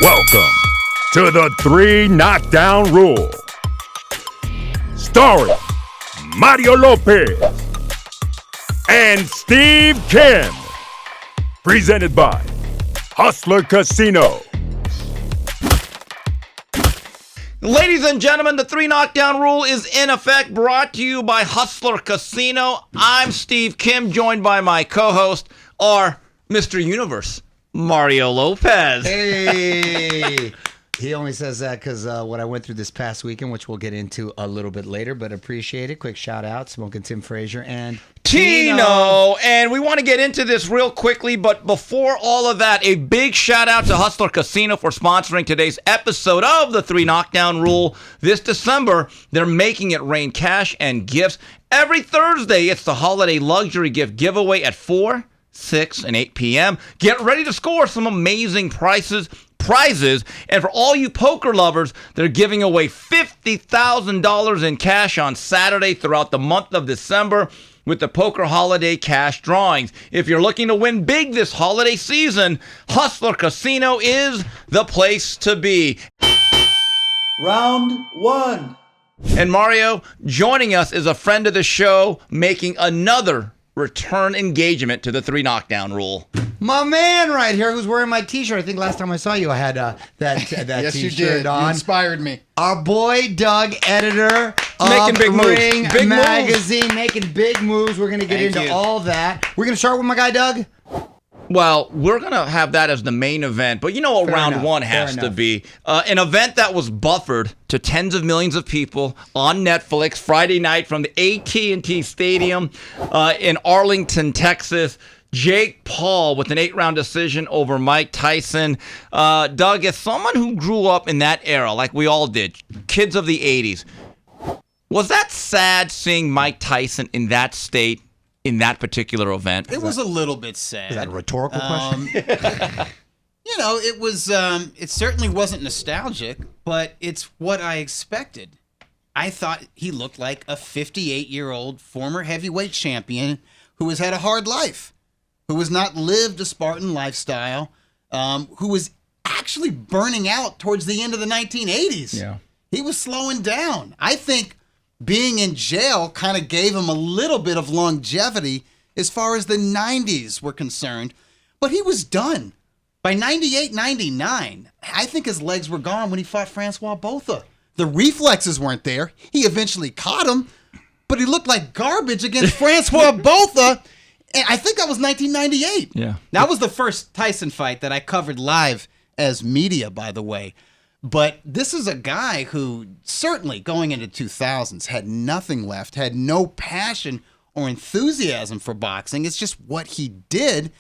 Welcome to the 3 Knockdown Rule. Starring Mario Lopez and Steve Kim. Presented by Hustler Casino. Ladies and gentlemen, the 3 Knockdown Rule is in effect, brought to you by Hustler Casino. I'm Steve Kim, joined by my co-host, our Mr. Universe, Mario Lopez. Hey! He only says that because what I went through this past weekend, which we'll get into a little bit later, but appreciate it. Quick shout out, Smoking Tim Frazier and Tino. And we want to get into this real quickly, but before all of that, a big shout out to Hustler Casino for sponsoring today's episode of the 3 Knockdown Rule. This December, they're making it rain cash and gifts. Every Thursday, it's the holiday luxury gift giveaway at 4, 6, and 8 p.m. Get ready to score some amazing prizes. And for all you poker lovers, they're giving away $50,000 in cash on Saturday throughout the month of December with the Poker Holiday Cash Drawings. If you're looking to win big this holiday season, Hustler Casino is the place to be. Round 1. And Mario, joining us is a friend of the show, making another return engagement to the 3 Knockdown Rule. my man right here who's wearing my t-shirt. I think last time I saw you, I had that Yes, t-shirt you did. on. You inspired me. Our boy Doug, editor Making of big moves. Ring Big Magazine, making big moves. We're going to get into all that. We're going to start with my guy, Doug. Well, we're going to have that as the main event, but you know what round one has to be. An event that was buffered to tens of millions of people on Netflix Friday night from the AT&T Stadium in Arlington, Texas. Jake Paul with an 8-round decision over Mike Tyson. Doug, as someone who grew up in that era, like we all did, kids of the 80s, was that sad seeing Mike Tyson in that state? In that particular event? It was a little bit sad. Is that a rhetorical question? You know, it was. It certainly wasn't nostalgic, but it's what I expected. I thought he looked like a 58-year-old former heavyweight champion who has had a hard life, who has not lived a Spartan lifestyle, who was actually burning out towards the end of the 1980s. Yeah. He was slowing down. I think being in jail kind of gave him a little bit of longevity as far as the 90s were concerned. But he was done. By 98, 99, I think his legs were gone when he fought Francois Botha. The reflexes weren't there. He eventually caught him, but he looked like garbage against Francois Botha. And I think that was 1998. Yeah. That was the first Tyson fight that I covered live as media, by the way. But this is a guy who certainly going into 2000s had nothing left, had no passion or enthusiasm for boxing. It's just what he did.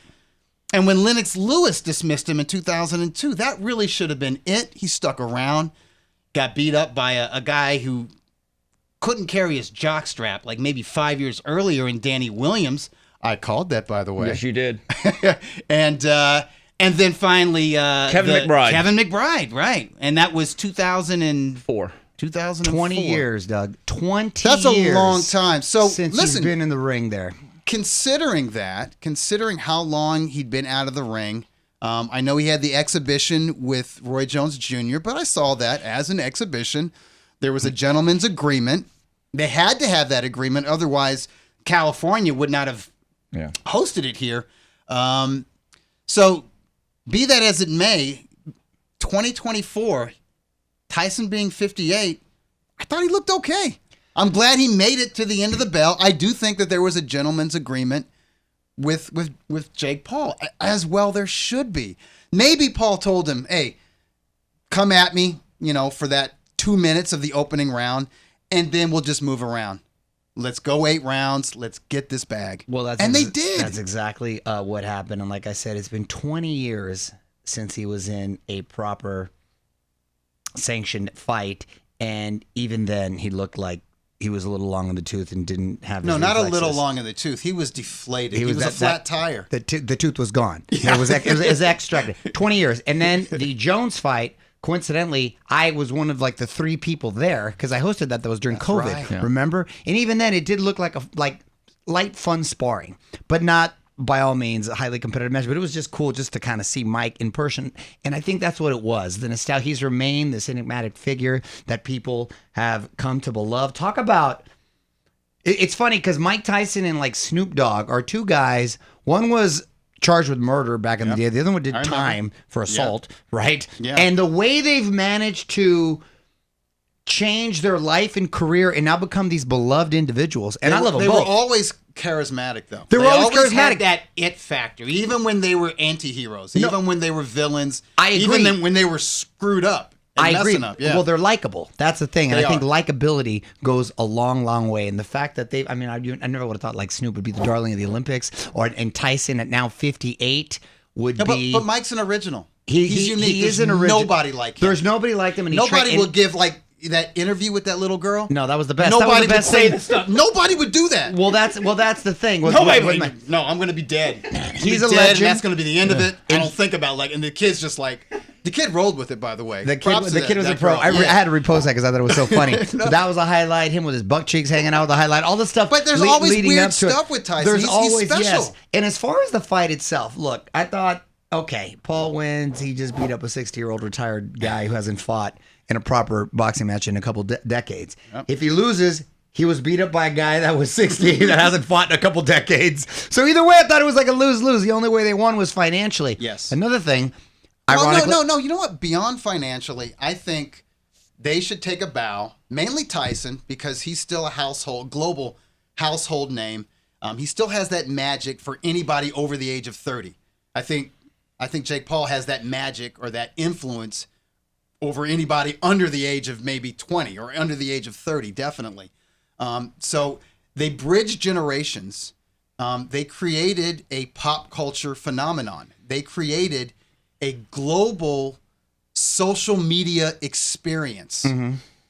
And when Lennox Lewis dismissed him in 2002, that really should have been it. He stuck around, got beat up by a guy who couldn't carry his jockstrap like maybe 5 years earlier in Danny Williams. I called that, by the way. Yes, you did. And then finally, Kevin McBride, right. And that was 2004. 20 years, Doug. 20 That's years. a long time. So since listen, you've been in the ring there. considering how long he'd been out of the ring, I know he had the exhibition with Roy Jones Jr., but I saw that as an exhibition. There was a gentleman's agreement. They had to have that agreement. Otherwise, California would not have hosted it here. So be that as it may, 2024, Tyson being 58, I thought he looked okay. I'm glad he made it to the end of the bell. I do think that there was a gentleman's agreement with Jake Paul, as well there should be. Maybe Paul told him, hey, come at me, for that 2 minutes of the opening round, and then we'll just move around. Let's go 8 rounds. Let's get this bag. Well, they did. That's exactly what happened. And like I said, it's been 20 years since he was in a proper sanctioned fight. And even then, he looked like he was a little long in the tooth and didn't have his not reflexes. a little long in the tooth. He was deflated. He was a flat tire. The tooth was gone. Yeah. It was extracted. 20 years. And then the Jones fight, coincidentally, I was one of like the 3 people there because I hosted that was during COVID. Right. Yeah. Remember? And even then, it did look like light, fun sparring, but not by all means a highly competitive match, but it was just cool just to kind of see Mike in person. And I think that's what it was. The nostalgia. He's remained this enigmatic figure that people have come to beloved. Talk about. It's funny because Mike Tyson and like Snoop Dogg are two guys. One was charged with murder back in the day. The other one did time for assault, right? Yeah. And the way they've managed to change their life and career and now become these beloved individuals. And I love them They both. were always charismatic, though. They were always charismatic. Had that it factor, even when they were anti-heroes, even when they were villains. I agree. Even when they were screwed up and I agree. messing up. Yeah. Well, they're likable. That's the thing. And They I think are. likability goes a long, long way. And the fact that I never would have thought like Snoop would be the darling of the Olympics and Tyson at now 58 would be. But Mike's an original. He's unique. He is There's an original. nobody like him. There's nobody like him. And Nobody will give like that interview with that little girl. No, that was the best. Nobody that was the would best say thing. that stuff. Nobody would do that. Well, that's the thing. No, I'm going to be dead. He's a dead, legend. And that's going to be the end of it. I don't think about and the kid's just like, the kid rolled with it, by the way. The Props to kid was that a pro. girl. I had to repost that because I thought it was so funny. No. But that was a highlight. Him with his buck cheeks hanging out with the highlight. All the stuff. But there's always leading weird up to it. stuff with Tyson. There's He's always special. yes. And as far as the fight itself, look, I thought, okay, Paul wins. He just beat up a 60-year-old retired guy who hasn't fought in a proper boxing match in a couple decades. Yep. If he loses, he was beat up by a guy that was 60 that hasn't fought in a couple decades. So either way, I thought it was like a lose-lose. The only way they won was financially. Yes. Another thing, No, ironically, no. You know what? Beyond financially, I think they should take a bow. Mainly Tyson, because he's still a global household name. He still has that magic for anybody over the age of 30. I think Jake Paul has that magic or that influence over anybody under the age of maybe 20 or under the age of 30, definitely. So they bridge generations. They created a pop culture phenomenon. They created a global social media experience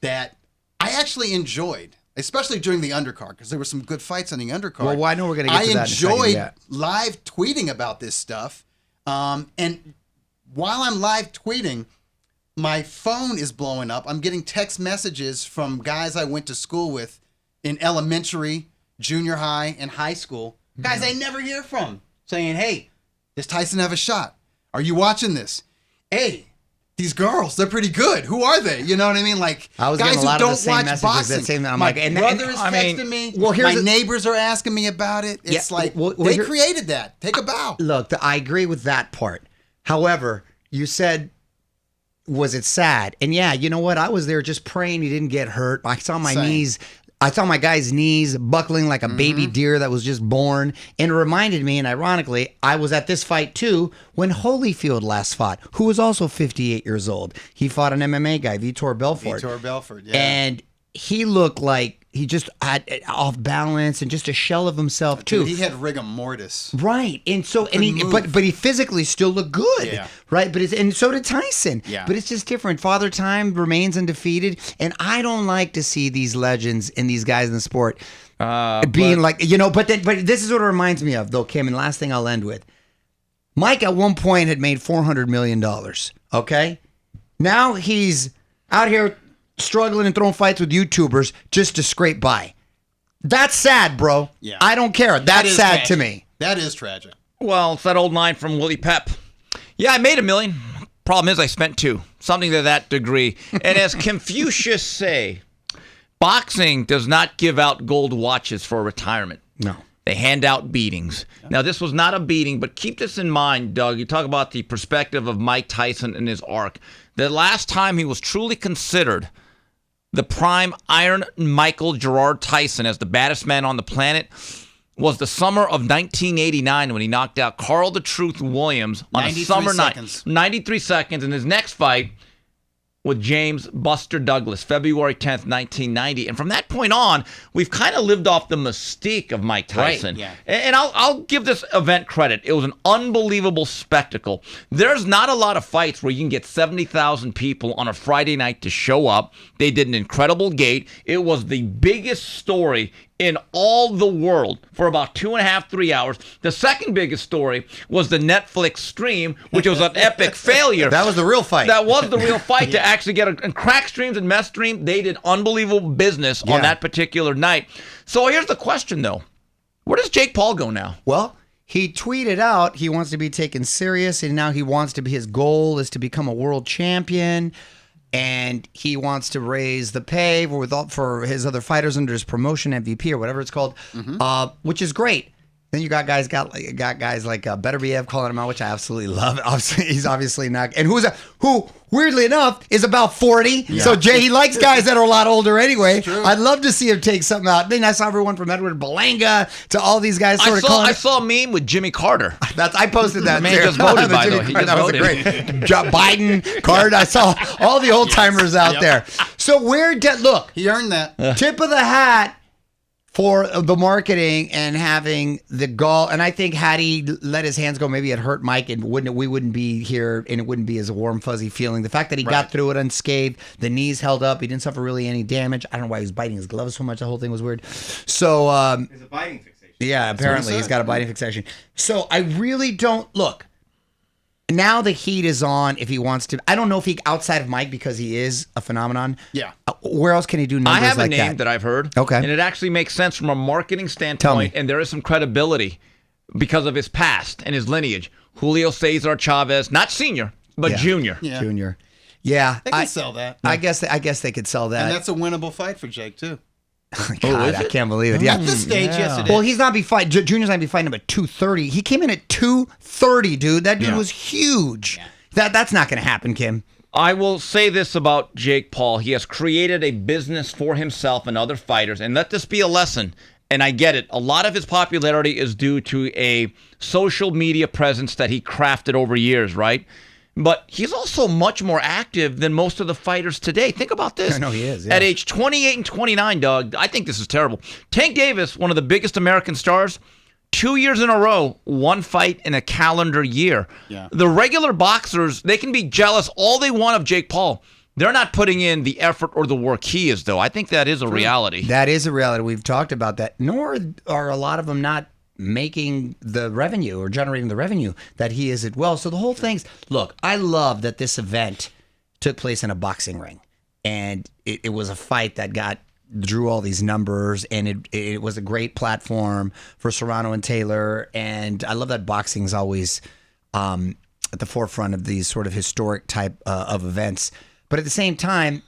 that I actually enjoyed, especially during the undercard, because there were some good fights on the undercard. Well, I know we're going to get to that in a second. I enjoyed Yeah. live tweeting about this stuff. And while I'm live tweeting, my phone is blowing up. I'm getting text messages from guys I went to school with in elementary, junior high, and high school. Guys I never hear from saying, hey, does Tyson have a shot? Are you watching this? Hey, these girls, they're pretty good. Who are they? You know what I mean? Like, I was guys getting a lot who of the don't same watch messages boxing. that same- I'm my like, and brother is I mean, texting me. well, here's my a- neighbors are asking me about it. It's Yeah, like, well, they here- created that. Take a bow. Look, I agree with that part. However, you said, was it sad? And yeah, you know what? I was there just praying he didn't get hurt. I saw my Same. knees. I saw my guy's knees buckling like a baby deer that was just born. And it reminded me, and ironically, I was at this fight too when Holyfield last fought, who was also 58 years old. He fought an MMA guy, Vitor Belfort. Vitor Belfort, yeah. And he looked like he just had off balance and just a shell of himself too. Dude, he had rigor mortis. Right, and so and he, Couldn't move. but he physically still looked good, Yeah. right? But and so did Tyson. Yeah. But it's just different. Father Time remains undefeated, and I don't like to see these legends and these guys in the sport being like But this is what it reminds me of, though, Kim. And last thing I'll end with, Mike at one point had made $400 million. Okay, now he's out here struggling and throwing fights with YouTubers just to scrape by. That's sad, bro. Yeah. I don't care. That That's is sad tragic. to me. That is tragic. Well, it's that old line from Willie Pep. Yeah, I made $1 million. Problem is I spent 2. Something to that degree. And as Confucius say, boxing does not give out gold watches for retirement. No. They hand out beatings. Now, this was not a beating, but keep this in mind, Doug. You talk about the perspective of Mike Tyson and his arc. The last time he was truly considered the prime Iron Michael Gerard Tyson as the baddest man on the planet was the summer of 1989 when he knocked out Carl the Truth Williams on a 93 summer seconds. night. 93 seconds. In his next fight with James Buster Douglas, February 10th, 1990. And from that point on, we've kind of lived off the mystique of Mike Tyson. Right, yeah. And I'll give this event credit. It was an unbelievable spectacle. There's not a lot of fights where you can get 70,000 people on a Friday night to show up. They did an incredible gate. It was the biggest story in all the world for about 2.5, 3 hours. The second biggest story was the Netflix stream, which was an epic failure. That was the real fight. That was the real fight to actually get and Crack Streams and Mess Stream. They did unbelievable business on that particular night. So here's the question, though: where does Jake Paul go now? Well, he tweeted out he wants to be taken serious, and now he wants to be, his goal is to become a world champion, and he wants to raise the pay for his other fighters under his promotion MVP or whatever it's called, which is great. Then you got guys like Better Behave calling him out, which I absolutely love. Obviously, he's obviously not, and who weirdly enough is about 40. Yeah. So Jay, he likes guys that are a lot older anyway. I'd love to see him take something out. Then I saw everyone from Edward Belanga to all these guys. I saw a meme with Jimmy Carter. I posted that. Man just voted, by the way. He just voted. Great. Biden, Carter. I saw all the old timers out there. So look, he earned that. Tip of the hat for the marketing and having the gall. And I think had he let his hands go, maybe it hurt Mike, and we wouldn't be here, and it wouldn't be as a warm, fuzzy feeling. The fact that he got through it unscathed, the knees held up, he didn't suffer really any damage. I don't know why he was biting his gloves so much. The whole thing was weird. So, there's a biting fixation. Yeah, apparently he's got a biting fixation. So I really don't look. Now the heat is on if he wants to. I don't know if he, outside of Mike, because he is a phenomenon. Yeah. Where else can he do numbers like that? I have a name that I've heard. Okay. And it actually makes sense from a marketing standpoint. And there is some credibility because of his past and his lineage. Julio Cesar Chavez, not senior, but junior. Yeah. Junior. Yeah. They can sell that. I guess they could sell that. And that's a winnable fight for Jake, too. God, I can't believe it. Yeah. At this stage, yes, it is. Well, he's not be fighting. Junior's not be fighting him at 230. He came in at 230, dude. That dude was huge. Yeah. That's not going to happen, Kim. I will say this about Jake Paul. He has created a business for himself and other fighters. And let this be a lesson. And I get it. A lot of his popularity is due to a social media presence that he crafted over years, right? But he's also much more active than most of the fighters today. Think about this. I know he is. Yeah. At age 28 and 29, Doug, I think this is terrible. Tank Davis, one of the biggest American stars, 2 years in a row, one fight in a calendar year. Yeah. The regular boxers, they can be jealous all they want of Jake Paul. They're not putting in the effort or the work he is, though. I think that is a reality. That is a reality. We've talked about that. Nor are a lot of them not making the revenue or generating the revenue that he is as well. So the whole thing's, look, I love that this event took place in a boxing ring, and it was a fight that drew all these numbers, and it was a great platform for Serrano and Taylor. And I love that boxing's always at the forefront of these sort of historic type of events. But at the same time,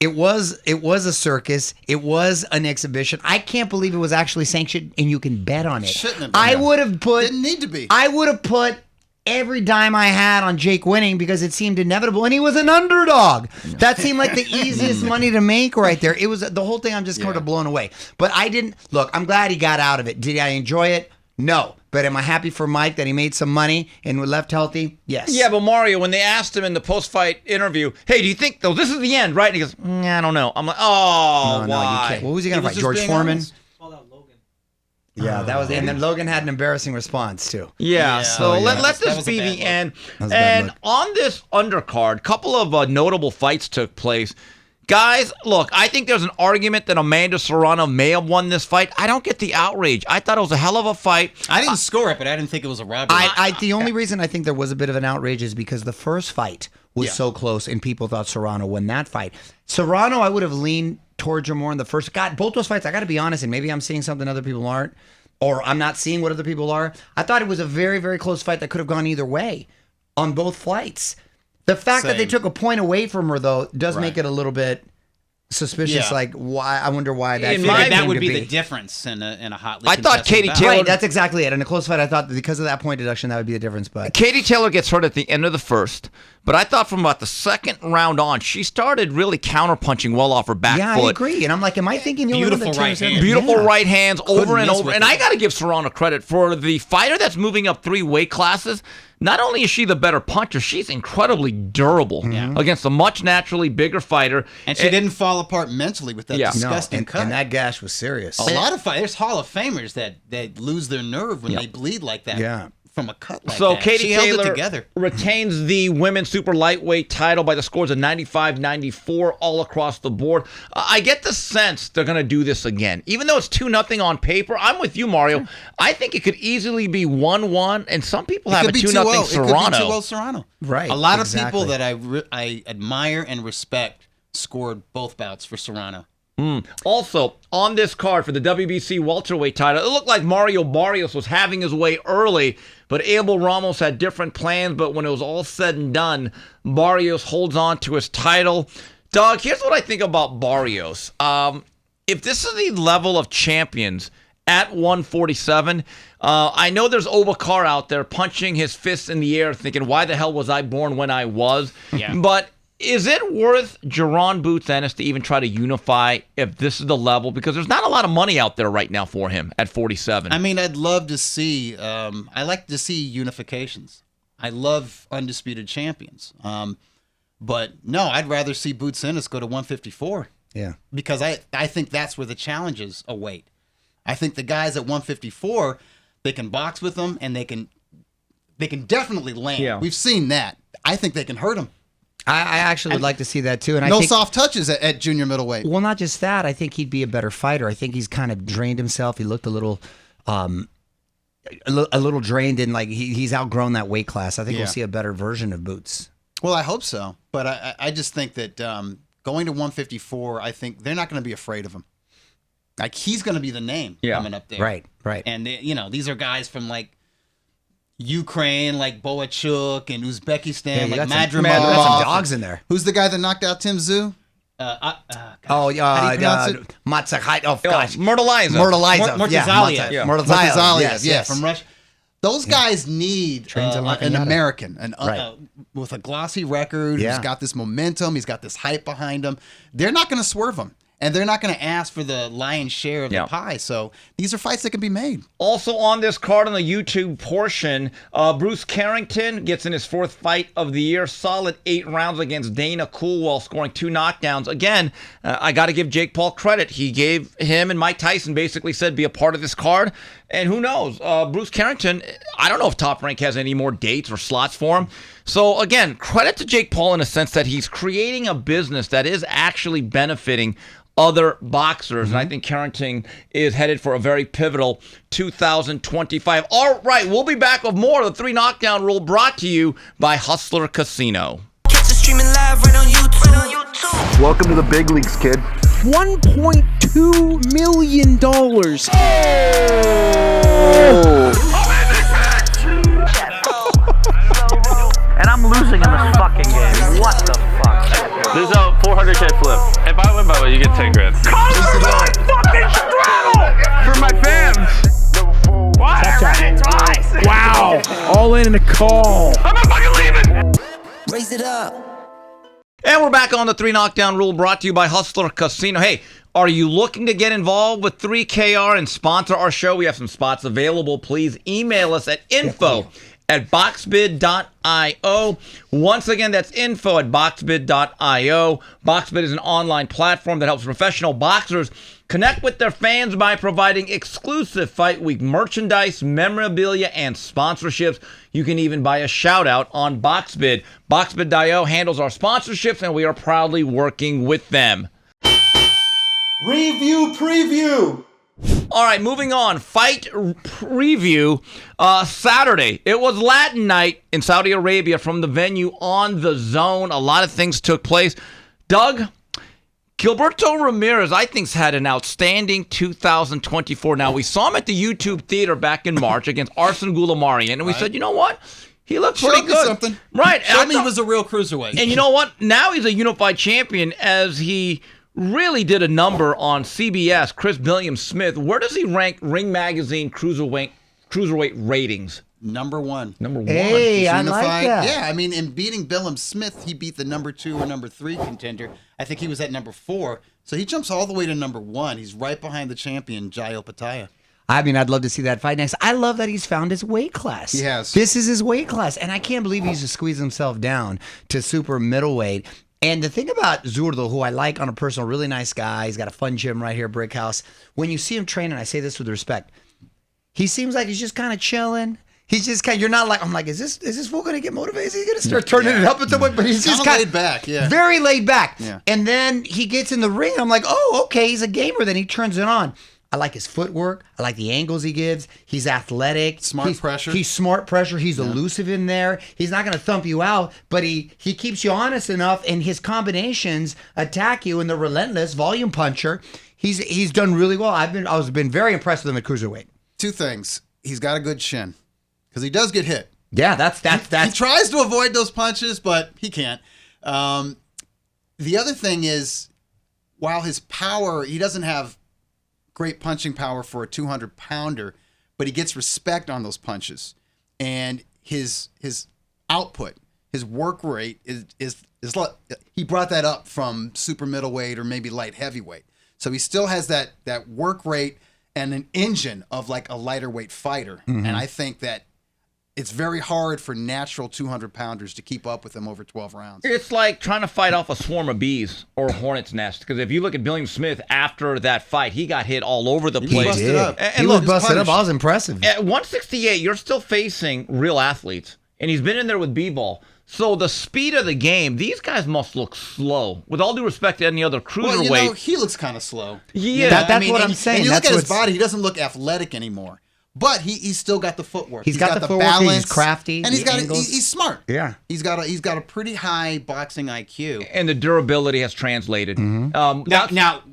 it was a circus. It was an exhibition. I can't believe it was actually sanctioned, and you can bet on it. Shouldn't have been. I would have put. Didn't need to be. I would have put every dime I had on Jake winning because it seemed inevitable, and he was an underdog. That seemed like the easiest money to make right there. It was the whole thing. I'm just kind of blown away. But I didn't look. I'm glad he got out of it. Did I enjoy it? No. But am I happy for Mike that he made some money and left healthy? Yes. Yeah, but Mario, when they asked him in the post-fight interview, hey, do you think, though, this is the end, right? And he goes, I don't know. I'm like, why? No, you can't. What was he going to fight? George Foreman? Called out Logan. Yeah, that was, and then Logan had an embarrassing response too. Yeah, so let this be the end. And on this undercard, couple of notable fights took place. Guys, look, I think there's an argument that Amanda Serrano may have won this fight. I don't get the outrage. I thought it was a hell of a fight. I didn't score it, but I didn't think it was a robbery. The only reason I think there was a bit of an outrage is because the first fight was so close, and people thought Serrano won that fight. Serrano, I would have leaned towards her more in the first. God, both those fights, I got to be honest, and maybe I'm seeing something other people aren't, or I'm not seeing what other people are. I thought it was a very, very close fight that could have gone either way on both fights. The fact that they took a point away from her, though, does make it a little bit suspicious. Yeah. Like, why? I wonder why that. That would be the difference in a hotly. I thought Katie contested Taylor. Right, that's exactly it. In a close fight, I thought that because of that point deduction, that would be the difference. But Katie Taylor gets hurt at the end of the first, but I thought from about the second round on, she started really counterpunching well off her back foot. I agree. And I'm like, am I thinking the Beautiful only one that right hand. Beautiful right hands over and miss over. with And it. I got to give Serrano credit for the fighter that's moving up 3 weight classes. Not only is she the better puncher, she's incredibly durable against a much naturally bigger fighter. And she didn't fall apart mentally with that disgusting cut. and that gash was serious. A lot of fighters, Hall of Famers that lose their nerve when they bleed like that. Yeah. From a cut like So that. Katie she held Taylor it together. retains the women's super lightweight title by the scores of 95-94 all across the board. I get the sense they're going to do this again. Even though it's 2-0 on paper, I'm with you, Mario. I think it could easily be 1-1, and some people have a 2-0 Serrano. It could be 2-0 Serrano. Right. A lot of people that I admire and respect scored both bouts for Serrano. Also, on this card for the WBC welterweight title, it looked like Mario Barrios was having his way early, but Abel Ramos had different plans. But when it was all said and done, Barrios holds on to his title. Doug, here's what I think about Barrios. If this is the level of champions at 147, I know there's Obakar out there punching his fists in the air thinking, why the hell was I born when I was? Yeah. But is it worth Jaron Boots Ennis to even try to unify if this is the level? Because there's not a lot of money out there right now for him at 47. I mean, I'd love to see. I like to see unifications. I love undisputed champions. But no, I'd rather see Boots Ennis go to 154. Yeah. Because I think that's where the challenges await. I think the guys at 154, they can box with them and they can definitely land. Yeah. We've seen that. I think they can hurt him. I actually would like to see that too. And I No think, soft touches at junior middleweight. well, not just that. I think he'd be a better fighter. I think he's kind of drained himself. He looked a little drained, and like he's outgrown that weight class. I think Yeah. we'll see a better version of Boots. Well, I hope so. But I just think that going to 154, I think they're not going to be afraid of him. Like, he's going to be the name coming up there. Right. And, these are guys from, like, Ukraine, like Boachuk, and Uzbekistan, you like got some Madrimov. dogs in there. Who's the guy that knocked out Tim Tszyu? Gosh. Oh, How do you pronounce it? Matsakite. Oh, gosh. Murtaliza. Murtaliza. Yeah. Murtazaliev, Yes. from Russia. Those guys need Trains in La an Cañada. American, Right. with a glossy record, Yeah. who's got this momentum, he's got this hype behind him. They're not going to swerve him, and they're not going to ask for the lion's share of Yeah. the pie. So these are fights that can be made. Also on this card on the YouTube portion, Bruce Carrington gets in his fourth fight of the year. Solid 8 rounds against Dana Coolwell, scoring 2 knockdowns. Again, I got to give Jake Paul credit. He gave him and Mike Tyson basically said, be a part of this card. And who knows? Bruce Carrington, I don't know if Top Rank has any more dates or slots for him. So again, credit to Jake Paul in a sense that he's creating a business that is actually benefiting other boxers. And I think Carrington is headed for a very pivotal 2025. All right, we'll be back with more of the 3 Knockdown Rule, brought to you by Hustler Casino. Catch it streaming live right on YouTube. Welcome to the big leagues, kid. $1.2 million. And I'm losing in this fucking game. What the fuck? There's a 400K flip. If I win by the way, you get 10 grand. For my fans. What? I read it twice. Wow. All in a call. I'm not fucking leaving. Raise it up. And we're back on the 3 Knockdown Rule, brought to you by Hustler Casino. Hey, are you looking to get involved with 3KR and sponsor our show? We have some spots available. Please email us at info@boxbid.io. Once again, that's info@boxbid.io. Boxbid is an online platform that helps professional boxers connect with their fans by providing exclusive Fight Week merchandise, memorabilia, and sponsorships. You can even buy a shout-out on Boxbid. Boxbid.io handles our sponsorships, and we are proudly working with them. Review preview. All right, moving on. Fight preview. Saturday. It was Latin night in Saudi Arabia from the venue on the Zone. A lot of things took place. Doug, Gilberto Ramirez, I think, has had an outstanding 2024. Now, we saw him at the YouTube Theater back in March against Arsen Goulamarian, and we said, you know what? He looks pretty Showed me good. something. Right. Showed me he was a real cruiserweight. And you know what? Now he's a unified champion, as he really did a number on CBS, Chris Billiam-Smith. Where does he rank Ring Magazine cruiserweight ratings? Number 1. Number 1. Hey, I like Unified. that. Yeah, I mean, in beating Billum Smith, he beat the number 2 or number 3 contender. I think he was at number 4. So he jumps all the way to number 1. He's right behind the champion, Jayo Pataya. I mean, I'd love to see that fight next. I love that he's found his weight class. He has. This is his weight class. And I can't believe he's just squeezed himself down to super middleweight. And the thing about Zurdo, who I like on a personal, really nice guy, he's got a fun gym right here, Brick House. When you see him train, and I say this with respect, he seems like he's just kind of chilling. He's just kind of, you're not like, I'm like, is this fool going to get motivated? Is he going to start turning it up at some point? But he's just Kinda kind laid back, yeah. Very laid back. Yeah. And then he gets in the ring. I'm like, oh, okay, he's a gamer. Then he turns it on. I like his footwork. I like the angles he gives. He's athletic. Pressure. He's smart pressure. He's elusive in there. He's not going to thump you out, but he keeps you honest enough, and his combinations attack you, and the relentless volume puncher. He's done really well. I've been very impressed with him at cruiserweight. Two things. He's got a good shin because he does get hit. Yeah, that's. He tries to avoid those punches, but he can't. The other thing is, while his power, he doesn't have great punching power for a 200-pounder, but he gets respect on those punches, and his output, his work rate is he brought that up from super middleweight or maybe light heavyweight. So he still has that work rate and an engine of like a lighter weight fighter, and I think that it's very hard for natural 200-pounders to keep up with him over 12 rounds. It's like trying to fight off a swarm of bees or a hornet's nest. Because if you look at William Smith after that fight, he got hit all over the place. Busted up. He was busted up. I was impressive. At 168, you're still facing real athletes. And he's been in there with B-ball. So the speed of the game, these guys must look slow. With all due respect to any other cruiserweight. Well, he looks kind of slow. Yeah. That's what I'm saying. And you look That's at his body, he doesn't look athletic anymore. But he's still got the footwork. He's got the footwork, balance. he's crafty, and the angles. he's smart. Yeah. He's got a pretty high boxing IQ. And the durability has translated. Now,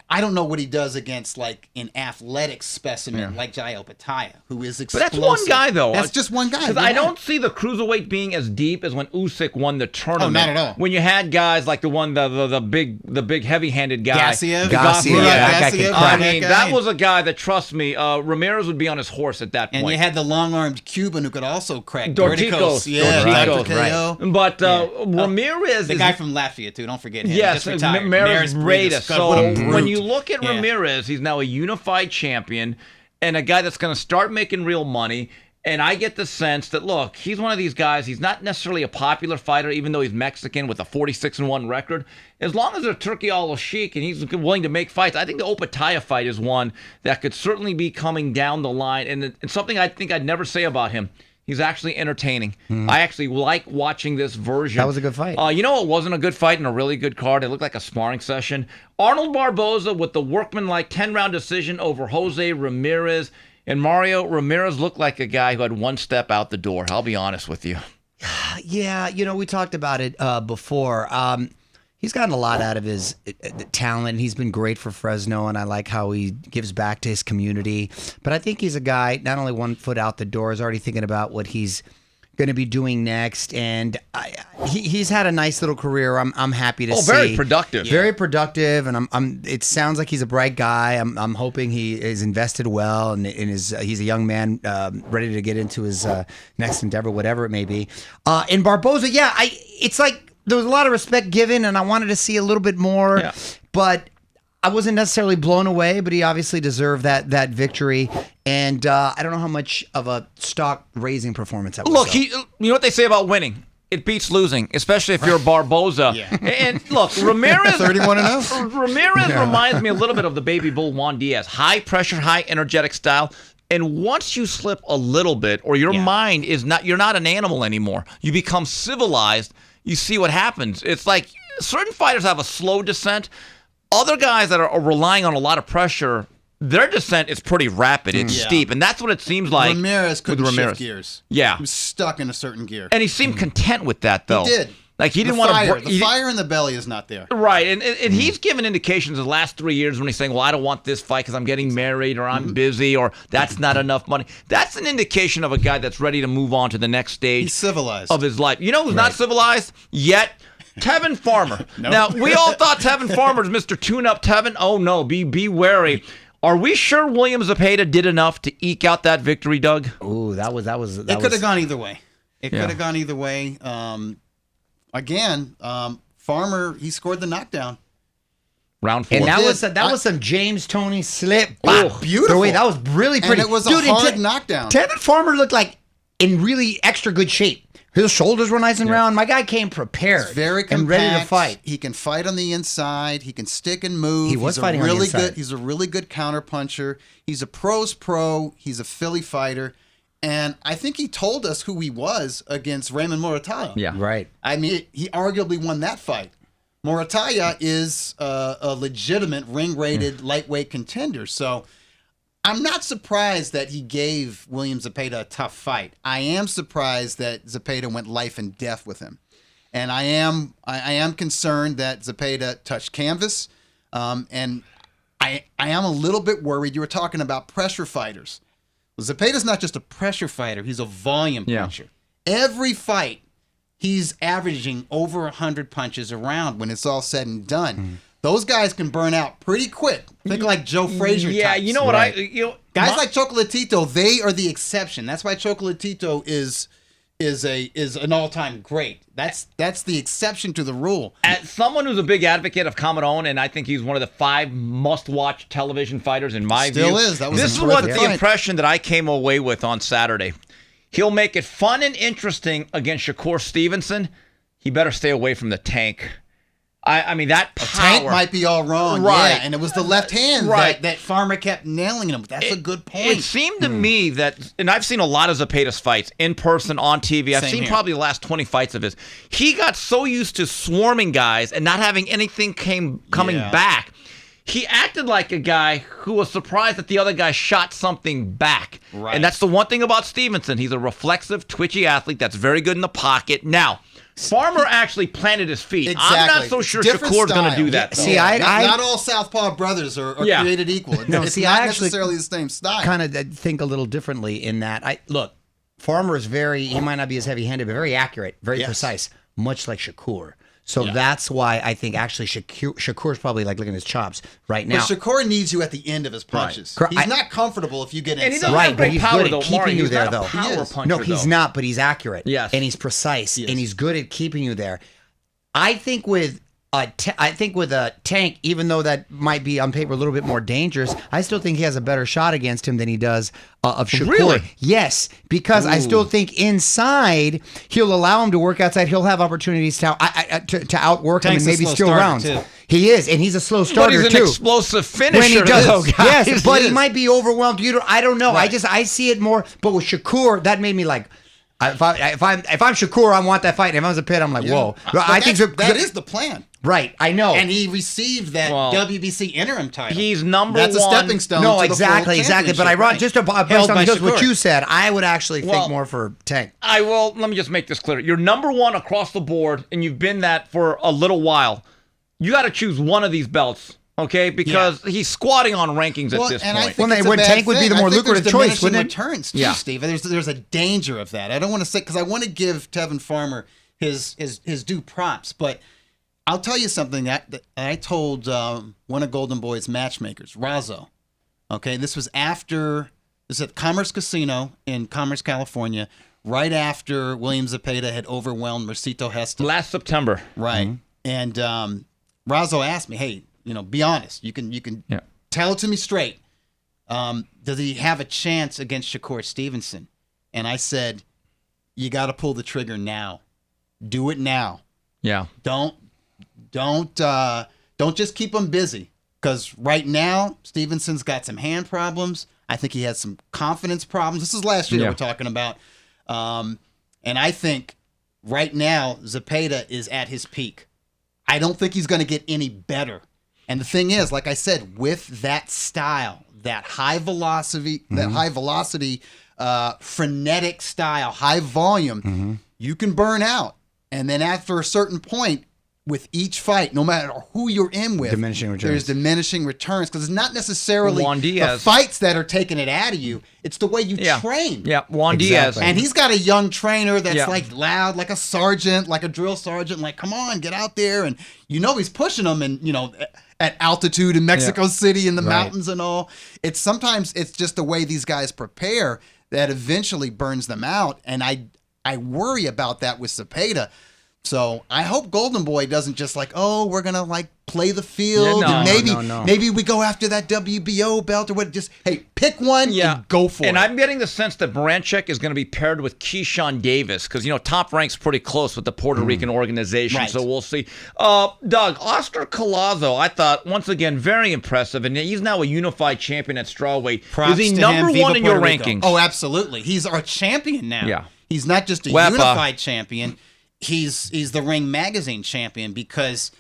I don't know what he does against like an athletic specimen like Jaio Pataya, who is But explosive. that's one guy, though. That's just one guy. Because I don't see the cruiserweight being as deep as when Usyk won the tournament. Oh, not at all. When you had guys like the big heavy-handed guy. Garcia. Garcia, that guy can crack. I mean, that was a guy that, trust me, Ramirez would be on his horse at that point. And you had the long-armed Cuban who could also crack Dorticos. Dorticos, right. But Ramirez The is... guy from Latvia, too. Don't forget him. Yes, He just retired. Maris Breida. So brute. when you look at Ramirez, he's now a unified champion and a guy that's going to start making real money. And I get the sense that, look, he's one of these guys. He's not necessarily a popular fighter, even though he's Mexican with a 46-1 record. As long as they're Turkey all chic and he's willing to make fights, I think the Opataya fight is one that could certainly be coming down the line. And it's something I think I'd never say about him. He's actually entertaining. I actually like watching this version. That was a good fight. You know what wasn't a good fight and a really good card? It looked like a sparring session. Arnold Barboza with the workmanlike 10-round decision over Jose Ramirez. And Mario Ramirez looked like a guy who had one step out the door. I'll be honest with you. Yeah, we talked about it before. He's gotten a lot out of his talent. He's been great for Fresno, and I like how he gives back to his community. But I think he's a guy, not only one foot out the door, is already thinking about what he's going to be doing next. And he's had a nice little career. I'm happy to see. Very productive. Very productive, and it sounds like he's a bright guy. I'm hoping he is invested well, and he's a young man ready to get into his next endeavor, whatever it may be. In Barboza, it's like there was a lot of respect given, and I wanted to see a little bit more, but I wasn't necessarily blown away, but he obviously deserved that victory. And I don't know how much of a stock-raising performance that was. Look, you know what they say about winning? It beats losing, especially if you're Barboza. And look, Ramirez 31-0. Ramirez reminds me a little bit of the baby bull Juan Diaz. High pressure, high energetic style. And once you slip a little bit, or your mind is not, you're not an animal anymore. You become civilized. You see what happens. It's like certain fighters have a slow descent. Other guys that are relying on a lot of pressure, their descent is pretty rapid. It's steep, and that's what it seems like. Ramirez couldn't shift gears. Yeah, he was stuck in a certain gear, and he seemed content with that, though. He did. Like he didn't want to. The fire in the belly is not there. Right, and he's given indications the last 3 years when he's saying, "Well, I don't want this fight because I'm getting married, or I'm busy, or that's not enough money." That's an indication of a guy that's ready to move on to the next stage. He's civilized of his life. You know who's not civilized yet? Tevin Farmer. Now, we all thought Tevin Farmer's Mr. Tune-Up Tevin. Oh, no, be wary. Are we sure William Zepeda did enough to eke out that victory, Doug? Ooh, that was. It could have gone either way. It could have gone either way. Farmer, he scored the knockdown. Round 4. And that was some James Toney slip. Beautiful. Wait, that was really pretty. And it was a hard knockdown. Tevin Farmer looked like in really extra good shape. His shoulders were nice and round. My guy came prepared. He's very compact, and ready to fight. He can fight on the inside. He can stick and move. He was fighting on the inside. He's a really good counter puncher. He's a pro's pro. He's a Philly fighter. And I think he told us who he was against Raymond Muratalo. Yeah. Right. I mean, he arguably won that fight. Morataya is a legitimate ring-rated lightweight contender. So I'm not surprised that he gave William Zepeda a tough fight. I am surprised that Zepeda went life and death with him. And I am concerned that Zepeda touched canvas. And I am a little bit worried. You were talking about pressure fighters. Well, Zepeda's not just a pressure fighter. He's a volume puncher. Every fight, he's averaging over 100 punches a round when it's all said and done. Those guys can burn out pretty quick. Think like Joe Frazier types. you know what guys like Chocolatito, they are the exception. That's why Chocolatito is an all-time great. That's the exception to the rule. As someone who's a big advocate of Cameron, and I think he's one of the 5 must-watch television fighters in my view. Still is. This is what the impression that I came away with on Saturday. He'll make it fun and interesting against Shakur Stevenson. He better stay away from the Tank. I mean, that power. Tank might be all wrong. Right. Yeah, and it was the left hand that Farmer kept nailing him. That's a good point. It seemed to me that, and I've seen a lot of Zepeda's fights in person, on TV. I've seen probably the last 20 fights of his. He got so used to swarming guys and not having anything coming back. He acted like a guy who was surprised that the other guy shot something back. Right. And that's the one thing about Stevenson. He's a reflexive, twitchy athlete that's very good in the pocket. Now, Farmer actually planted his feet. Exactly. I'm not so sure Shakur's going to do that. See, not all Southpaw brothers are created equal. No, it's see, not I actually necessarily the same style. Kind of think a little differently in that. Look, Farmer is he might not be as heavy-handed, but very accurate, very precise, much like Shakur. So that's why I think actually Shakur's probably like looking at his chops right now. But Shakur needs you at the end of his punches. Right. He's not comfortable if you get inside. And he doesn't have great power, though, keeping you there, though. No, he's not, but he's accurate. Yes. And he's precise, and he's good at keeping you there. I think with a Tank, even though that might be on paper a little bit more dangerous, I still think he has a better shot against him than he does of Shakur. Really? Yes, because I still think inside he'll allow him to work outside. He'll have opportunities to outwork him and maybe steal rounds. Too. He is, and he's a slow starter too. But he's an explosive finisher. When he does, guys. yes, but he might be overwhelmed. I don't know. Right. I see it more. But with Shakur, that made me like. If I'm Shakur, I want that fight. And if I was a Pit, I'm like, whoa. I think that is the plan. Right, I know. And he received that WBC interim title. He's number one. That's a stepping stone. No, to exactly. But based on just what you said, I would actually think more for Tank. Let me just make this clear. You're number one across the board, and you've been that for a little while. You got to choose one of these belts. Okay, because he's squatting on rankings at this point. Tank would be the more lucrative choice, wouldn't it? Returns too, Steve. There's a danger of that. I don't want to say because I want to give Tevin Farmer his due props, but I'll tell you something that I told one of Golden Boy's matchmakers, Razzo. Okay, this was at Commerce Casino in Commerce, California, right after William Zepeda had overwhelmed Mercito Hesta last September. Right, and Razzo asked me, "Hey, be honest. You can tell it to me straight. Does he have a chance against Shakur Stevenson?" And I said, "You got to pull the trigger now. Do it now. Yeah. Don't just keep him busy because right now Stevenson's got some hand problems. I think he has some confidence problems. This is last year we're talking about, and I think right now Zepeda is at his peak. I don't think he's going to get any better." And the thing is, like I said, with that style, that high velocity, frenetic style, high volume, you can burn out. And then after a certain point, with each fight, no matter who you're in with, there's diminishing returns because it's not necessarily the fights that are taking it out of you. It's the way you train. Yeah, Juan Diaz. And he's got a young trainer that's like loud, like a sergeant, like a drill sergeant, like, come on, get out there. And he's pushing them and, at altitude in Mexico City in the mountains and all. Sometimes it's just the way these guys prepare that eventually burns them out. And I worry about that with Zepeda. So I hope Golden Boy doesn't just we're going to play the field and maybe we go after that WBO belt or what. Just, hey, pick one and go for it. And I'm getting the sense that Baranchik is going to be paired with Keyshawn Davis because, Top Rank's pretty close with the Puerto Rican organization. Right. So we'll see. Doug, Oscar Collazo, I thought, once again, very impressive. And he's now a unified champion at strawweight. Props is he to number him. one in your Rico. rankings? Oh, absolutely. He's our champion now. Yeah. He's not just a unified champion. He's the Ring Magazine champion because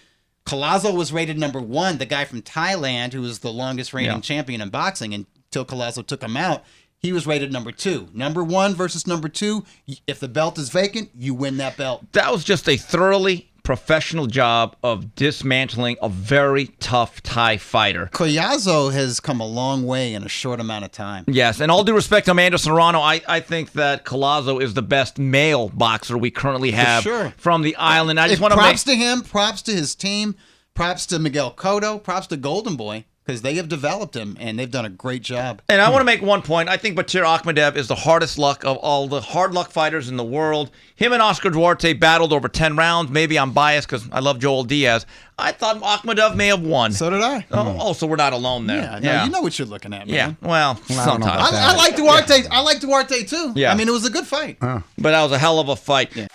Collazo was rated number 1, the guy from Thailand who was the longest reigning Yeah. champion in boxing until Collazo took him out. He was rated number 2. Number 1 versus number 2. If the belt is vacant, you win that belt. That was just a thoroughly professional job of dismantling a very tough Thai fighter. Collazo has come a long way in a short amount of time. Yes, and all due respect to Amanda Serrano, I think that Collazo is the best male boxer we currently have sure. from the island. I just want to props to him, props to his team, props to Miguel Cotto, props to Golden Boy, because they have developed him, and they've done a great job. And I want to make one point. I think Batir Akhmadev is the hardest luck of all the hard luck fighters in the world. Him and Oscar Duarte battled over 10 rounds. Maybe I'm biased because I love Joel Diaz. I thought Akhmadev may have won. So did I. Oh, so we're not alone there. Yeah, no, you know what you're looking at, man. Yeah, well, sometimes. I like Duarte. I like Duarte too. Yeah. I mean, it was a good fight. But that was a hell of a fight. Yeah.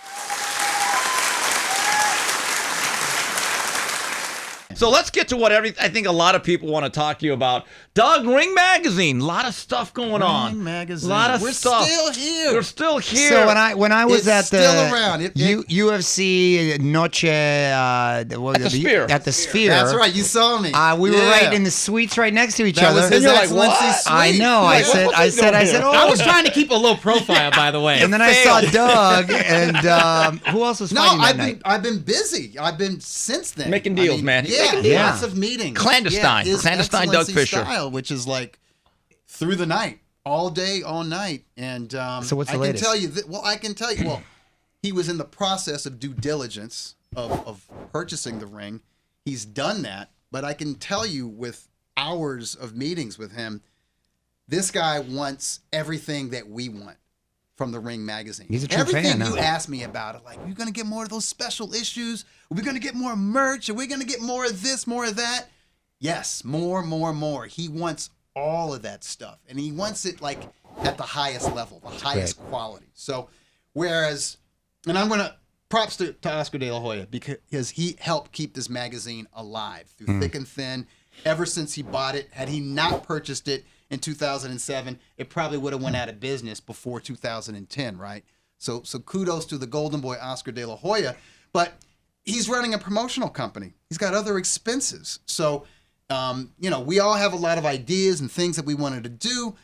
So let's get to what I think a lot of people want to talk to you about. Doug, Ring Magazine, a lot of stuff going on. Ring Magazine. A lot of We're stuff. still here. We're still here. So when I was It's at the still around. UFC Noche At the Sphere. at the Sphere, That's right. You saw me. we were Yeah. right in the suites right next to each That other. was His you're like, Excellency's what? suite. I know. You're I like, said, what I was he said, doing I said, here? oh. I was trying to keep a low profile, by the way. And then I saw Doug, and who else was No, fighting that night? I've been busy. I've been since then Making deals, man. Yeah, Making deals. lots of meetings. Clandestine. His Clandestine Doug Excellency Fischer. style, which is like through the night, all day, all night. And So what's the I latest? can tell you that. Well, I can tell you. Well, he was in the process of due diligence of purchasing the ring. He's done that, but I can tell you with hours of meetings with him, this guy wants everything that we want from the Ring Magazine. He's a true Everything fan now. you asked me about it, like, are we going to get more of those special issues? Are we going to get more merch? Are we going to get more of this, more of that? Yes, more. He wants all of that stuff, and he wants it like at the highest level, the highest quality. So, whereas, and I'm going to props to Oscar De La Hoya because he helped keep this magazine alive through thick and thin. Ever since he bought it, had he not purchased it in 2007, it probably would have went out of business before 2010, right? So kudos to the Golden Boy, Oscar De La Hoya. But he's running a promotional company. He's got other expenses. So, we all have a lot of ideas and things that we wanted to do,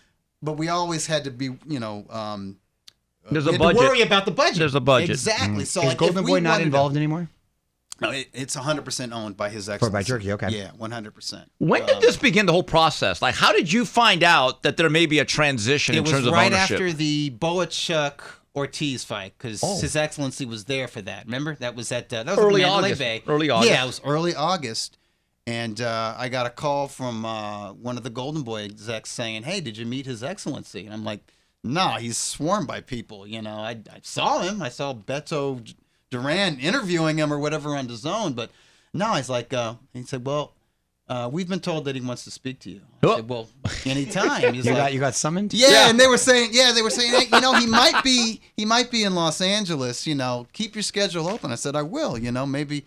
but we always had to be, There's we a had budget. to worry about the budget. There's a budget. Exactly. So Is like, Golden if we Boy not wanted to- involved anymore? No, it's 100% owned by His Or Excellency. by Jerky? Okay. Yeah, 100%. When did this begin, the whole process? Like, how did you find out that there may be a transition It in was terms of right ownership? after the Boachuk Ortiz fight because Oh. His Excellency was there for that. Remember, that was at that was Early at Mandalay August. Bay. Early August. Yeah, it was early August, and I got a call from one of the Golden Boy execs saying, "Hey, did you meet His Excellency?" And I'm like, "No, he's swarmed by people. I saw him. I saw Beto Duran interviewing him or whatever on DAZN, but no." He's like, he said, "Well, we've been told that he wants to speak to you." I said, "Well, anytime." He's like, You got summoned? yeah, and they were saying, hey, he might be in Los Angeles. Keep your schedule open. I said, I will. Maybe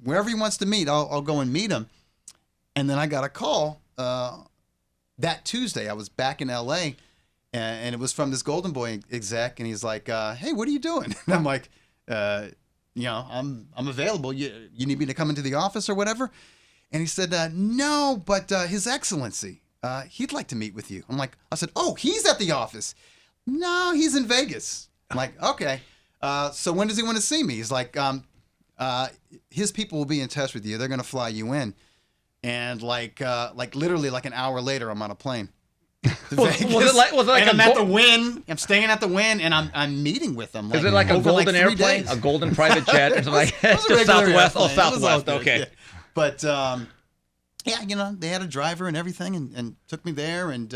wherever he wants to meet, I'll go and meet him. And then I got a call that Tuesday. I was back in LA, and it was from this Golden Boy exec, and he's like, "Hey, what are you doing?" And I'm like, I'm available. You need me to come into the office or whatever? And he said, "No, but His Excellency, he'd like to meet with you." I said, "Oh, he's at the office." "No, he's in Vegas." I'm like, "Okay. So when does he want to see me?" He's like, "His people will be in touch with you. They're going to fly you in." And literally like an hour later, I'm on a plane. Was it like and a I'm at the Wynn. I'm staying at the Wynn, and I'm meeting with them. Is it like a over, golden 3 airplane, days. a golden private jet, or something like It was a just regular Southwest? Oh, airplane. It was all Southwest. good, Okay. yeah. But they had a driver and everything, and took me there. And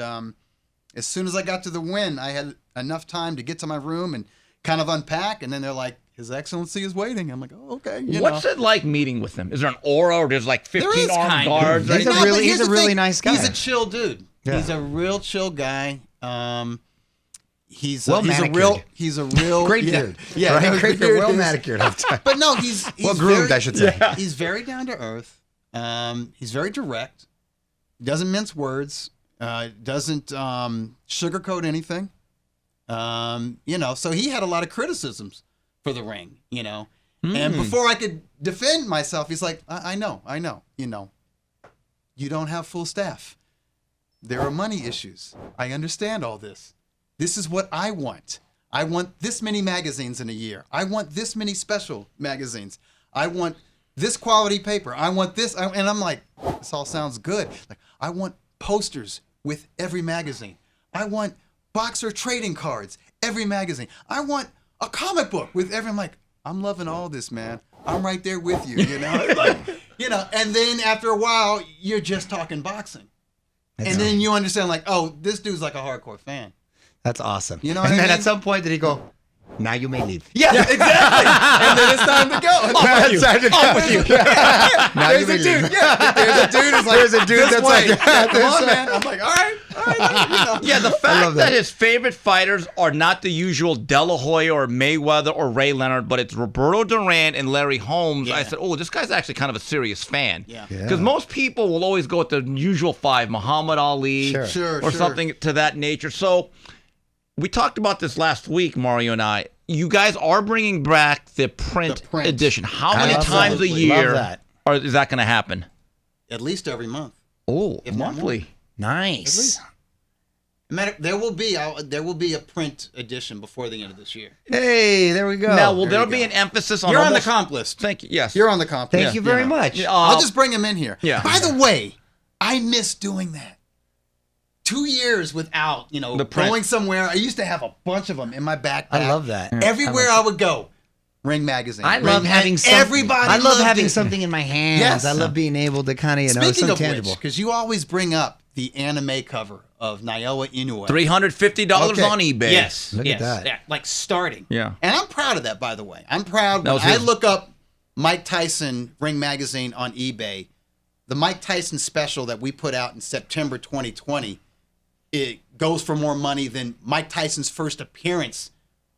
as soon as I got to the Wynn, I had enough time to get to my room and kind of unpack. And then they're like, "His Excellency is waiting." I'm like, "Oh, okay." What's it like meeting with them? Is there an aura, or there's like 15 armed kind of. guards? He's a No, but really- here's he's a the really thing. nice guy. He's a chill dude. Yeah. He's a real chill guy. He's Well he's a manicured. real he's a real Great yeah, dude. Yeah, Right? no, Great the dude. beard Well is- manicured all the time. But no, he's Well groomed, very, I should say. He's very down to earth. He's very direct. Doesn't mince words. Doesn't sugarcoat anything. So he had a lot of criticisms for the ring. And before I could defend myself, he's like, I know. You don't have full staff. There are money issues. I understand all this. This is what I want. I want this many magazines in a year. I want this many special magazines. I want this quality paper. I want this. And I'm like, this all sounds good. Like, I want posters with every magazine. I want boxer trading cards, every magazine. I want a comic book with every. I'm like, I'm loving all this, man. I'm right there with you, you know? Like, you know, and then after a while, you're just talking boxing. And then you understand, like, oh, this dude's like a hardcore fan. That's awesome. You know and what I then mean? at some point, did he go, now you may leave? Yeah, exactly. And then it's time to go. Off with you. Now There's you may a dude. leave. Yeah, there's a dude who's like, There's a dude this that's way. like, Yeah, come on, man. I'm like, all right. You know. Yeah, the fact that his favorite fighters are not the usual De La Hoya or Mayweather or Ray Leonard, but it's Roberto Duran and Larry Holmes. I said, oh, this guy's actually kind of a serious fan. Yeah. Because most people will always go with the usual five, Muhammad Ali or something to that nature. So we talked about this last week, Mario and I. You guys are bringing back the print edition. How many times a year is that going to happen? At least every month. Oh, monthly. Nice. There will be a print edition before the end of this year. Hey, there we go. Now, will there be an emphasis on? You're on the comp list. Thank you. Yes, you're on the comp list. Thank you very much. I'll just bring him in here. Yeah. By the way, I miss doing that. 2 years without, going somewhere. I used to have a bunch of them in my backpack. I love that. Everywhere I would go. Ring magazine. I love having something. Everybody. I love having something in my hands. Yes. I love being able to kind of, Speaking of tangible. which, because you always bring up the anime cover of Naoya Inoue. $350 on eBay. Yes. Look at that. Yeah, like starting. Yeah. And I'm proud of that, by the way. I'm proud when I look up Mike Tyson Ring Magazine on eBay. The Mike Tyson special that we put out in September 2020, it goes for more money than Mike Tyson's first appearance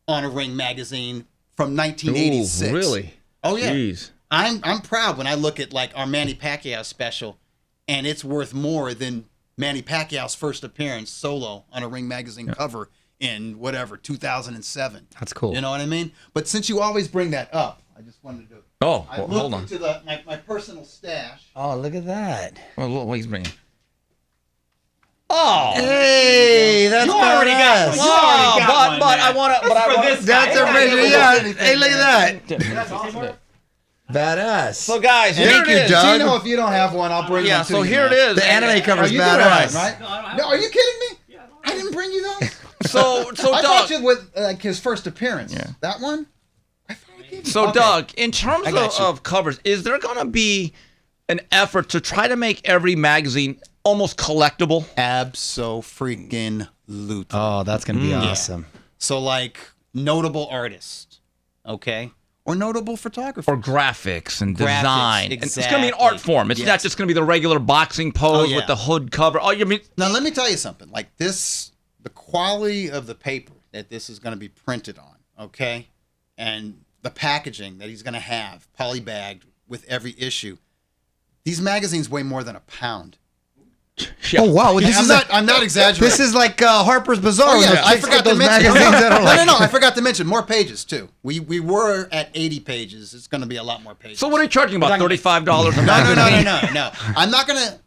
on a Ring Magazine from 1986. Ooh, really? Oh, yeah. Jeez. I'm proud when I look at like our Manny Pacquiao special, and it's worth more than Manny Pacquiao's first appearance solo on a Ring Magazine cover in 2007. That's cool. You know what I mean? But since you always bring that up, I just wanted to. I looked hold on. into my personal stash. Oh, look at that. Well, look what he's bringing. Oh, hey, that's You already got one. You already got one, but man. I want to. That's original. Yeah. Hey, look at that. That's awesome. Badass. So, guys, here Thank it you, is. Doug. Tino, if you don't have one, I'll bring one to So you. here man. it is. The anime cover's You badass. did right? No, I don't have No, are you kidding me? Yeah, I don't I have didn't bring you those. So I Doug. thought you with his first appearance. Yeah. That one. I thought I gave you. So, Okay. Doug, in terms I got you. of covers, is there going to be an effort to try to make every magazine almost collectible? Abso-freaking-lute. Oh, that's going to be awesome. So, like, notable artists, okay? Or notable photographer. Or graphics and design. And it's going to be an exactly. art form. It's not just going to be the regular boxing pose yeah. with the hood cover. Oh, you mean? Now, let me tell you something. Like this, the quality of the paper that this is going to be printed on, okay? And the packaging that he's going to have, polybagged with every issue. These magazines weigh more than a pound. Yeah. Oh, wow. This is I'm not exaggerating. This is like Harper's Bazaar. Oh, yeah. I forgot to those mention. magazines that are like. No. I forgot to mention more pages too. We were at 80 pages. It's going to be a lot more pages. So what are you charging about? $35 a magazine? No. I'm not gonna.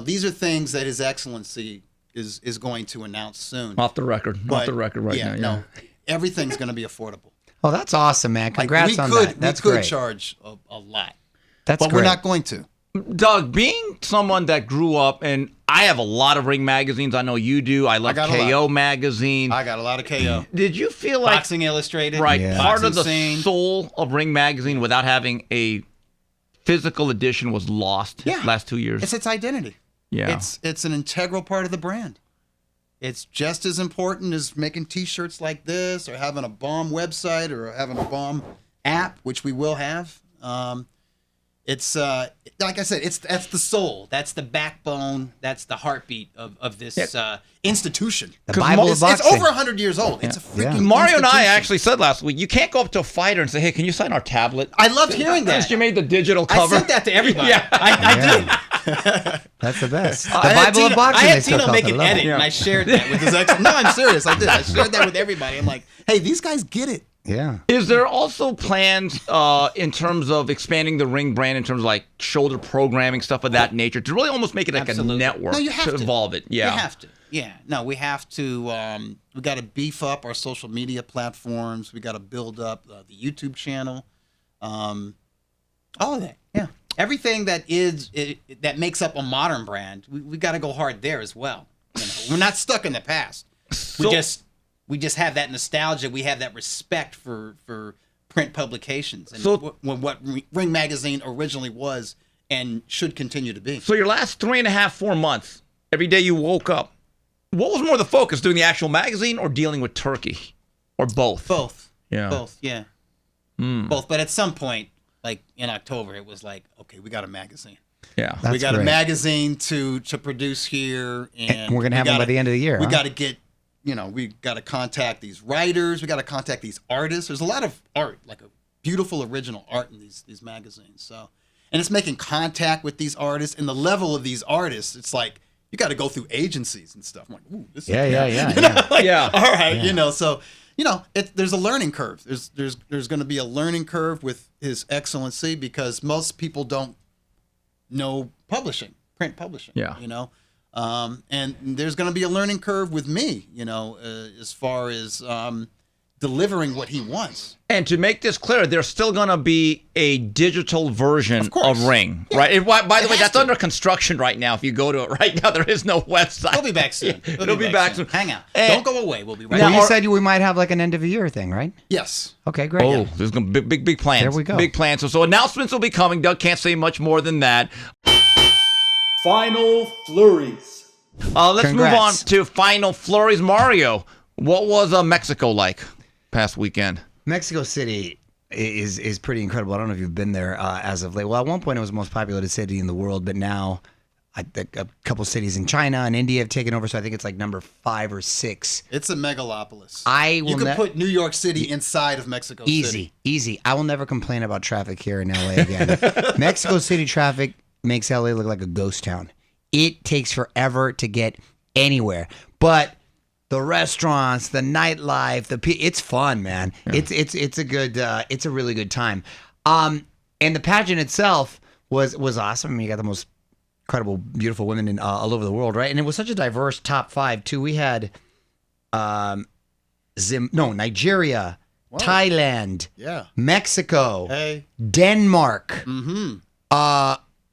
These are things that His Excellency is going to announce soon. Off the record. Off the record right now. Yeah. No, everything's going to be affordable. Oh, that's awesome, man. Congrats on that. That's we could great. charge a lot, That's but great. we're not going to. Doug, being someone that grew up, and I have a lot of Ring magazines. I know you do. I love got a KO magazine. I got a lot of KO. Did you feel like Boxing Illustrated, part Boxing of the Scene. soul of Ring magazine without having a physical edition was lost last 2 years? It's its identity. Yeah. It's an integral part of the brand. It's just as important as making T-shirts like this, or having a bomb website, or having a bomb app, which we will have. It's like I said, that's the soul, that's the backbone, that's the heartbeat of this institution. The Bible of boxing. It's over 100 years old. It's a freaking Mario and I institution. actually said last week, you can't go up to a fighter and say, hey, can you sign our tablet? I loved hearing that. Because you made the digital cover. I sent that to everybody. Yeah. I did. That's the best. The I had Bible of Tino- boxing. I they had still Tino call it. make I an love it. edit, and I shared that with his ex. No, I'm serious. I did. I shared that with everybody. I'm like, hey, these guys get it. Yeah. Is there also plans in terms of expanding the Ring brand in terms of like shoulder programming, stuff of that nature, to really almost make it like Absolutely. a network No, you have to evolve it? Yeah. You have to. Yeah. No, we have to. We got to beef up our social media platforms. We got to build up the YouTube channel. All of that. Yeah. Everything that that makes up a modern brand, we got to go hard there as well. You know, we're not stuck in the past. We just have that nostalgia. We have that respect for print publications and what Ring Magazine originally was and should continue to be. So your last 3.5, 4 months, every day you woke up, what was more the focus, doing the actual magazine or dealing with Turkey? Or both? Both. Yeah. Both, yeah. Both. But at some point, like in October, it was like, okay, we got a magazine. Yeah. We got a magazine to produce here. And we're going to have one by the end of the year. We got to get, we got to contact these writers. We got to contact these artists. There's a lot of art, like a beautiful original art in these magazines. So, and it's making contact with these artists. And the level of these artists, it's like, you got to go through agencies and stuff. I'm like, ooh, this is Yeah. All right, so there's a learning curve. There's going to be a learning curve with His Excellency because most people don't know print publishing. Yeah. And there's going to be a learning curve with me. As far as delivering what he wants. And to make this clear, there's still going to be a digital version of Ring, right? By the way, that's under construction right now. If you go to it right now, there is no website. It'll be back soon. It'll be back soon. Hang out. Don't go away. We'll be right Well, back. you said we might have like an end of a year thing, right? Yes. Okay, great. Oh, there's going to be big plans. There we go. Big plans. So announcements will be coming. Doug can't say much more than that. Final flurries. Let's move on Congrats. to final flurries. Mario, what was Mexico like past weekend? Mexico City is pretty incredible. I don't know if you've been there as of late. Well, at one point it was the most populated city in the world, but now I think a couple cities in China and India have taken over, so I think it's like number 5 or 6. It's a megalopolis. You can put New York City inside of Mexico City. Easy. I will never complain about traffic here in LA again. Mexico City traffic makes LA look like a ghost town. It takes forever to get anywhere, but the restaurants, the nightlife, it's fun, man. Yeah. It's a good, it's a really good time. And the pageant itself was awesome. I mean, you got the most incredible, beautiful women all over the world, right? And it was such a diverse top 5 too. We had Nigeria, Thailand, Mexico, Denmark,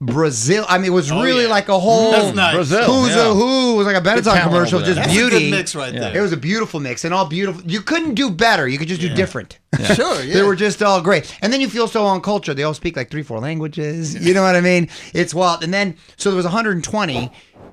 Brazil. I mean, it was really like a whole Brazil. Who's a who. It was like a Benetton commercial, just That's beauty. a good mix right there. It was a beautiful mix and all beautiful. You couldn't do better. You could just do different. Sure, yeah. They were just all great. And then you feel so on culture. They all speak like 3-4 languages. You know what I mean? It's wild. And then, so there was 120.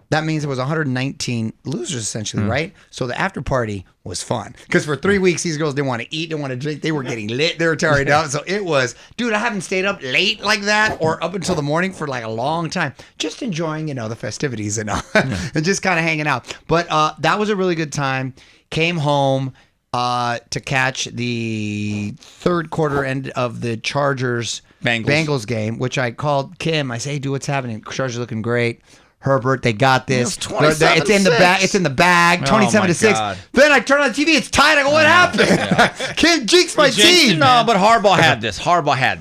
That means there was 119 losers, essentially, right? So the after party was fun. Because for 3 weeks, these girls didn't want to eat, didn't want to drink. They were getting lit. They were tired out. So it was, dude, I haven't stayed up late like that or up until the morning for like a long time. Just enjoying, the festivities and all. And just kind of hanging out. But that was a really good time. Came home to catch the third quarter end of the Chargers Bengals game, which I called Kim. I say, hey, dude, what's happening? Chargers looking great. Herbert, they got this. It's in the bag. It's in the bag. 27-6. Then I turn on the TV. It's tied. I go, what happened? Kim jinxed my team. No, but Harbaugh had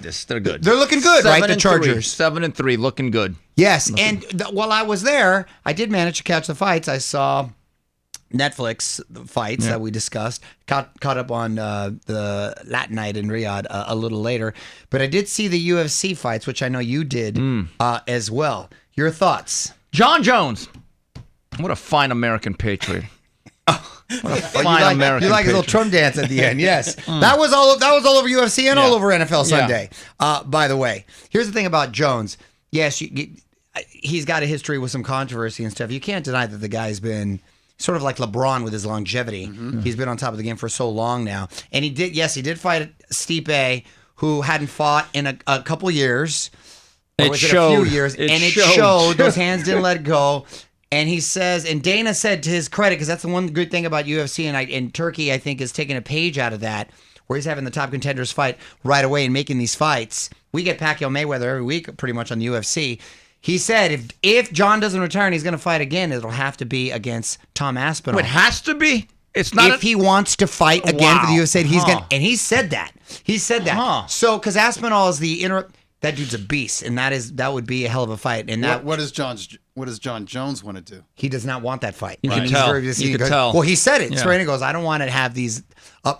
this. They're good. They're looking good, right? The Chargers. 7-3, looking good. Yes, and while I was there, I did manage to catch the fights. I saw Netflix fights that we discussed. Caught up on the Latin night in Riyadh a little later, but I did see the UFC fights, which I know you did as well. Your thoughts? John Jones, what a fine American patriot. What a fine American You like his little Trump dance at the end, yes. That was all over UFC and all over NFL Sunday. By the way, here's the thing about Jones. Yes, he's got a history with some controversy and stuff. You can't deny that the guy's been sort of like LeBron with his longevity. He's been on top of the game for so long now. And he did fight Stipe, who hadn't fought in a couple years. Or was it a few years? And it showed. Those hands didn't let go. And he says, and Dana said to his credit, because that's the one good thing about UFC, and Turkey, I think, is taking a page out of that, where he's having the top contenders fight right away and making these fights. We get Pacquiao Mayweather every week, pretty much on the UFC. He said, if John doesn't retire and he's going to fight again, it'll have to be against Tom Aspinall. It has to be? It's not if he wants to fight again for the Wow. UFC, he's Huh. gonna. And he said that. He said that. Huh. So because Aspinall is the that dude's a beast, and that would be a hell of a fight. And that What does John Jones want to do? he does not want that fight. You can He's tell. very- You can tell. Well, he said it Yeah. straight. He goes, "I don't want to have these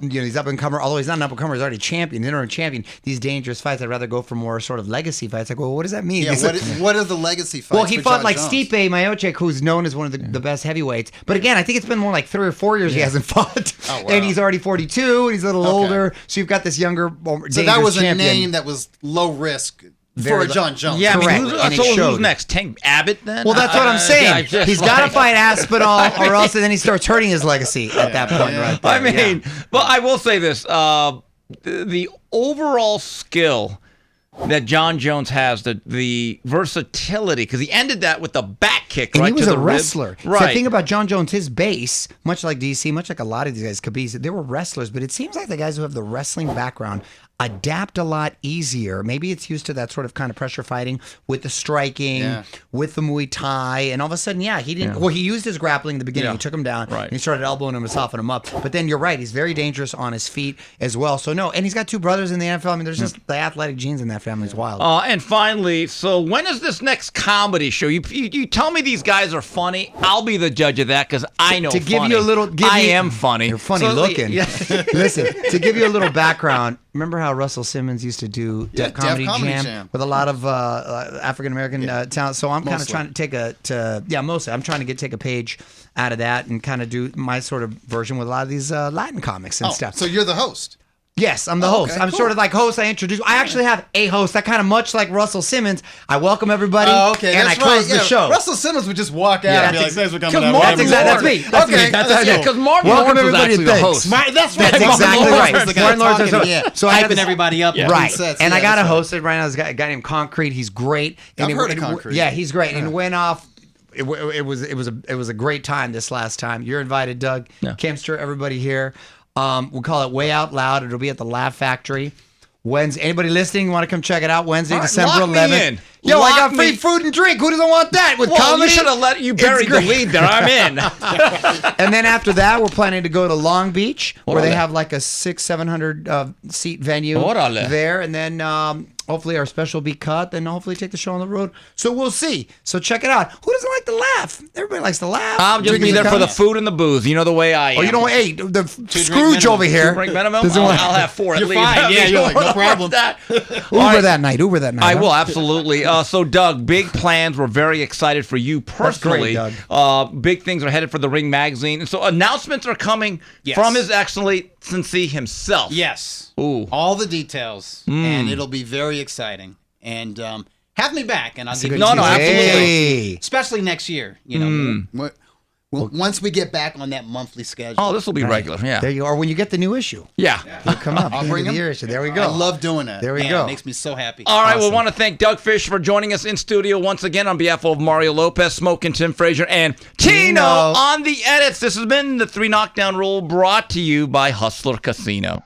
these up and comer. Although he's not an up and comer, he's already champion, interim champion. These dangerous fights. I'd rather go for more sort of legacy fights." Like, well, what does that mean? Yeah, He's like- what are the legacy fights? well, he for fought John like Jones? Stipe Miocic, who's known as one of the best heavyweights. But again, I think it's been more like 3 or 4 years he hasn't fought. Oh, wow. And he's already 42, and he's a little older. So you've got this younger, more So that dangerous was a champion. name that was low risk for Very a John Jones. Yeah, I Correct. mean, And it who's showed. next? Tank Abbott then? Well, that's what I'm saying. just He's got to like- fight Aspinall, or else then he starts hurting his legacy at that point, right there. I mean, Yeah. but I will say this: the overall skill that John Jones has, the versatility, because he ended that with the back kick, And right he was to a the rib. wrestler. Right. So the thing about John Jones, his base, much like DC, much like a lot of these guys, Khabib, they were wrestlers. But it seems like the guys who have the wrestling background adapt a lot easier. Maybe it's used to that sort of kind of pressure fighting with the striking, with the Muay Thai, and all of a sudden, he didn't. Well, he used his grappling in the beginning. Yeah. He took him down. Right. And he started elbowing him and softening him up. But then you're right. He's very dangerous on his feet as well. So no, and he's got 2 brothers in the NFL. I mean, there's just the athletic genes in that family is wild. And finally, so when is this next comedy show? You tell me these guys are funny. I'll be the judge of that because I know to give funny. you a little, I am funny. You're funny So, looking. yeah. Listen, to give you a little background, remember how Russell Simmons used to do Def Comedy Jam with a lot of African American talent? So I'm kind of trying to mostly I'm trying to take a page out of that and kind of do my sort of version with a lot of these Latin comics and stuff. So you're the host. Yes, I'm the host. okay, I'm cool. sort of like host. I actually have a host that kind of much like Russell Simmons. I welcome everybody and I close the show. Russell Simmons would just walk out and be like, "Thanks for coming out." That's exactly that's me. Okay, That's me. Because Martin Welcome Lawrence was everybody actually to the Thanks. host. That's right. That's exactly right. Martin Lawrence is the host. So I have hyping everybody up. Right. Sets, And I yeah, got a that's host right now. There's a guy named Concrete. He's great. And I've heard of Concrete. Yeah, he's great. And it went off. It was a great time this last time. You're invited, Doug. Kempster, everybody here. We'll call it Way Out Loud. It'll be at the Laugh Factory. Wednesday. Anybody listening want to come check it out? Wednesday, All right, December lock me 11th. in. Yo, I Lock got free me- food and drink. Who doesn't want that? With Well, comedy, you should have let you buried the great. lead there. I'm in. And then after that, we're planning to go to Long Beach, where they Orale. have like a 600-700 seat venue Orale. there, and then hopefully our special will be cut. Then hopefully take the show on the road. So we'll see. So check it out. Who doesn't like to laugh? Everybody likes to laugh. I'll just be Drinking there for the comedy. food and the booze. You know the way I am. Oh, you don't. Hey, the Scrooge minimum. over here. Drink minimum? doesn't want- I'll have 4 at You're least. fine. Yeah, you're like, no problem. That. Uber that night. Uber that night. I huh? will, absolutely. So, Doug, big plans. We're very excited for you personally. Doug. Big things are headed for the Ring magazine. And so announcements are coming from His Excellency himself. Yes. Ooh. All the details, and it'll be very exciting. And have me back, and I'll give you No, details. absolutely. Hey. Especially next year. You know, Well, once we get back on that monthly schedule. Oh, this will be regular. Yeah. There you are. When you get the new issue, Yeah. it'll come up. I'll bring the him. year issue. There we go. I love doing that. There we Man, go. It makes me so happy. All right, we Awesome. want to thank Doug Fischer for joining us in studio once again on behalf of Mario Lopez, Smoking Tim Frazier, and Tino on the edits. This has been the 3 Knockdown Rule brought to you by Hustler Casino.